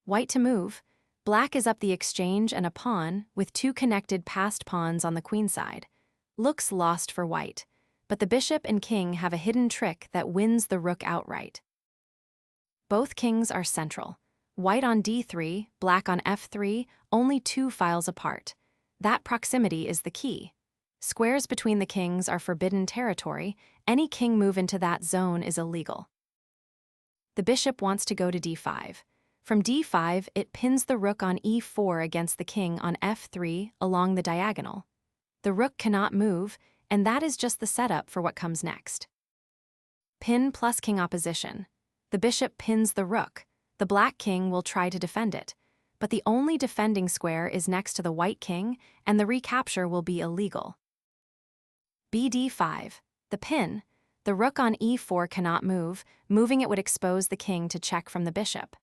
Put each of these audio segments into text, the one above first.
White to move. Black is up the exchange and a pawn, with two connected passed pawns on the queenside. Looks lost for white, but the bishop and king have a hidden trick that wins the rook outright. Both kings are central. White on d3, black on f3, only 2 files apart. That proximity is the key. Squares between the kings are forbidden territory. Any king move into that zone is illegal. The bishop wants to go to d5. From d5, it pins the rook on e4 against the king on f3 along the diagonal. The rook cannot move, and that is just the setup for what comes next. Pin plus king opposition. The bishop pins the rook. The black king will try to defend it, but the only defending square is next to the white king, and the recapture will be illegal. bd5. The pin. The rook on e4 cannot move. Moving it would expose the king to check from the bishop.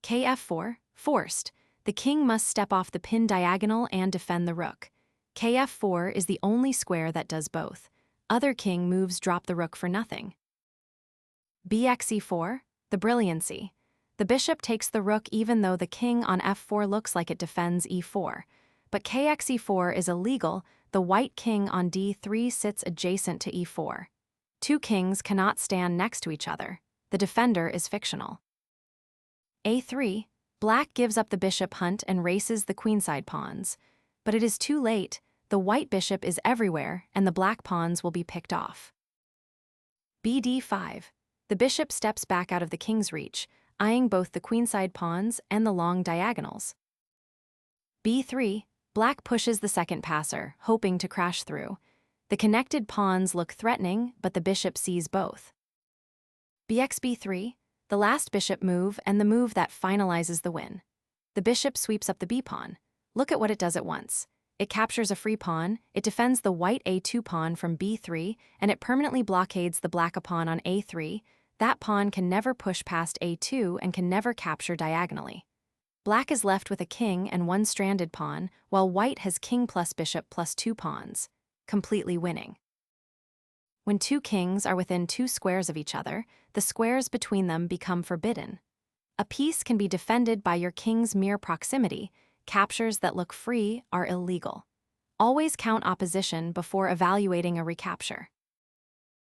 kf4. Forced. The king must step off the pin diagonal and defend the rook. kf4 is the only square that does both. Other king moves drop the rook for nothing. bxe4. The brilliancy. The bishop takes the rook even though the king on f4 looks like it defends e4. But kxe4 is illegal. The white king on d3 sits adjacent to e4. Two kings cannot stand next to each other. The defender is fictional. a3. Black gives up the bishop hunt and races the queenside pawns. But it is too late. The white bishop is everywhere, and the black pawns will be picked off. bd5. The bishop steps back out of the king's reach, eyeing both the queenside pawns and the long diagonals. b3. Black pushes the second passer, hoping to crash through. The connected pawns look threatening, but the bishop sees both. bxb3. The last bishop move and the move that finalizes the win. The bishop sweeps up the b-pawn. Look at what it does at once. It captures a free pawn, it defends the white a2 pawn from b3, and it permanently blockades the black pawn on a3. That pawn can never push past a2 and can never capture diagonally. Black is left with a king and one stranded pawn, while white has king plus bishop plus 2 pawns, completely winning. When two kings are within 2 squares of each other, the squares between them become forbidden. A piece can be defended by your king's mere proximity. Captures that look free are illegal. Always count opposition before evaluating a recapture.